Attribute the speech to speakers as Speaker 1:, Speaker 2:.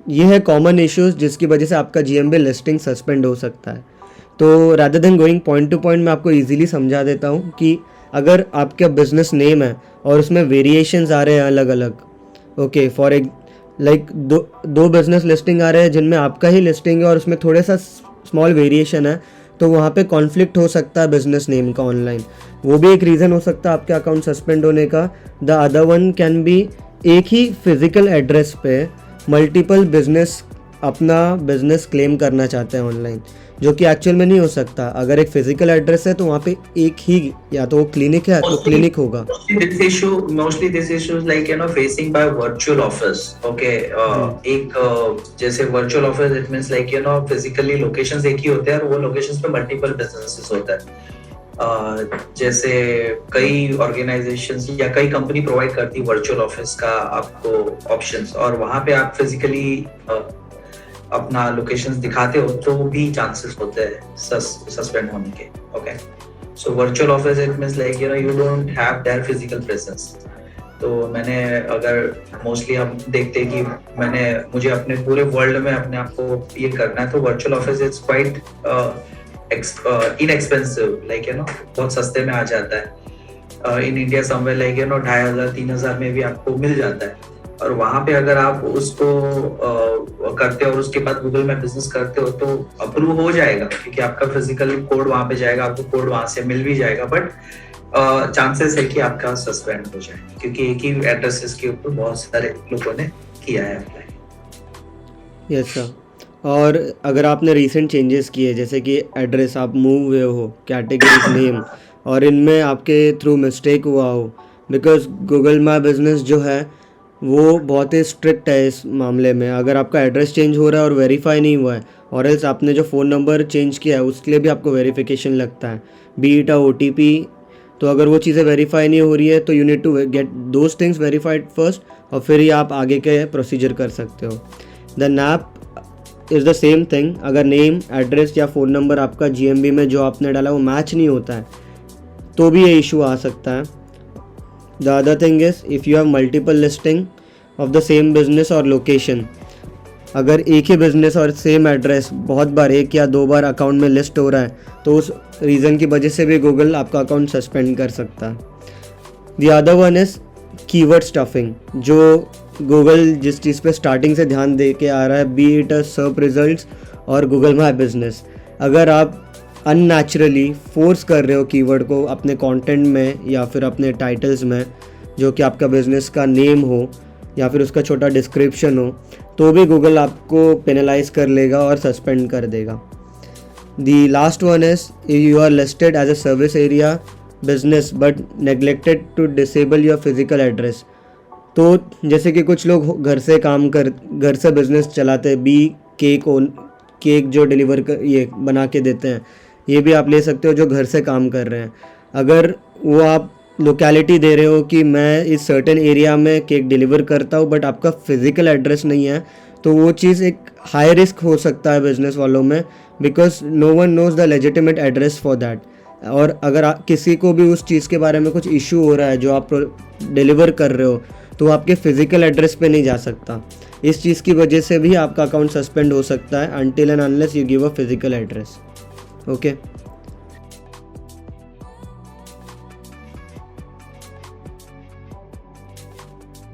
Speaker 1: ये है common issues जिसकी वजह से आपका जीएमबी लिस्टिंग सस्पेंड हो सकता है। तो rather than going point two point मैं आपको इजीली समझा देता हूँ कि अगर आपका बिजनेस नेम है और उसमें वेरिएशंस आ रहे हैं अलग अलग, ओके, फॉर एक लाइक दो बिजनेस लिस्टिंग आ रहे हैं जिनमें आपका ही लिस्टिंग है और उसमें थोड़े सा स्मॉल वेरिएशन है, तो वहाँ पे कॉन्फ्लिक्ट हो सकता है बिजनेस नेम का ऑनलाइन। वो भी एक रीज़न हो सकता है आपके अकाउंट सस्पेंड होने का। The other one can be एक ही फिजिकल एड्रेस पे मल्टीपल बिजनेस अपना बिजनेस क्लेम करना चाहते हैं ऑनलाइन, जो कि एक्चुअल में नहीं हो सकता। अगर एक फिजिकल एड्रेस है तो वहाँ पे एक ही, या तो वो क्लिनिक है तो क्लिनिक होगा।
Speaker 2: Mostly this issue is like facing by virtual office. Okay, एक जैसे virtual office it means like physically locations एक ही होते हैं और वो locations पे multiple businesses होता है। जैसे कई ऑर्गेनाइजेशंस या कई कंपनी प्रोवाइड करती है वर्चुअल ऑफिस का आपको ऑप्शंस, और वहां पे आप फिजिकली अपना लोकेशंस दिखाते हो तो भी चांसेस होते हैं सस्पेंड होने के। Okay, so virtual office it means like you don't have their physical presence. तो मैंने अगर मोस्टली हम देखते हैं कि मुझे अपने पूरे वर्ल्ड में अपने आप को ये करना है, तो virtual office it's quite inexpensive, like बहुत सस्ते में आ जाता है। इन इंडिया समवेयर लाइक 2500-3000 में भी आपको मिल जाता है। और वहां पे अगर आप उसको करते हो और उसके बाद गूगल में बिजनेस करते हो तो अप्रूव हो जाएगा, क्योंकि आपका फिजिकल कोड वहां पे जाएगा, आपको कोड वहां से मिल भी जाएगा, बट चांसेस है कि आपका सस्पेंड हो जाए, क्योंकि एक ही एड्रेसेस के ऊपर बहुत सारे लोगों ने किया है अप्लाई।
Speaker 1: Yes sir. और अगर आपने रीसेंट चेंजेस किए, जैसे कि एड्रेस आप मूव हुए हो, कैटेगरीज नेम, और इनमें आपके थ्रू मिस्टेक हुआ हो, बिकॉज गूगल माई बिजनेस जो है वो बहुत ही स्ट्रिक्ट है इस मामले में। अगर आपका एड्रेस चेंज हो रहा है और वेरीफाई नहीं हुआ है, और एल्स आपने जो फ़ोन नंबर चेंज किया है उसके लिए भी आपको वेरिफिकेशन लगता है, बी इट अ OTP। तो अगर वो चीज़ें वेरीफाई नहीं हो रही है तो you need to get those things verified first, और फिर ही आप आगे के प्रोसीजर कर सकते हो। The nap is the same thing. अगर नेम, एड्रेस या फ़ोन नंबर आपका GMB में जो आपने डाला वो मैच नहीं होता है तो भी ये इशू आ सकता है। The other thing is if you have multiple listing of the same business और लोकेशन, अगर एक ही बिजनेस और सेम एड्रेस बहुत बार, एक या दो बार अकाउंट में लिस्ट हो रहा है, तो उस रीज़न की वजह से भी गूगल आपका अकाउंट सस्पेंड कर सकता है। The other one is keyword stuffing, जो गूगल जिस चीज़ पे स्टार्टिंग से ध्यान दे के आ रहा है, बी इट सर्च रिजल्ट्स और गूगल माई बिजनेस। अगर आप अननेचुरली फोर्स कर रहे हो कीवर्ड को अपने कंटेंट में या फिर अपने टाइटल्स में, जो कि आपका बिजनेस का नेम हो या फिर उसका छोटा डिस्क्रिप्शन हो, तो भी गूगल आपको पेनलाइज कर लेगा और सस्पेंड कर देगा। The last one is you are listed as a service area business but neglected to disable your physical address. तो जैसे कि कुछ लोग घर से बिजनेस चलाते हैं, केक जो डिलीवर कर ये बना के देते हैं, ये भी आप ले सकते हो जो घर से काम कर रहे हैं। अगर वो आप लोकेलिटी दे रहे हो कि मैं इस सर्टेन एरिया में केक डिलीवर करता हूँ, बट आपका फिजिकल एड्रेस नहीं है, तो वो चीज़ एक हाई रिस्क हो सकता है बिजनेस वालों में, because no one knows the legitimate address for that. और अगर किसी को भी उस चीज़ के बारे में कुछ इशू हो रहा है जो आप डिलीवर कर रहे हो, तो आपके फिजिकल एड्रेस पे नहीं जा सकता। इस चीज़ की वजह से भी आपका अकाउंट सस्पेंड हो सकता है, until and unless you give a physical address. Okay.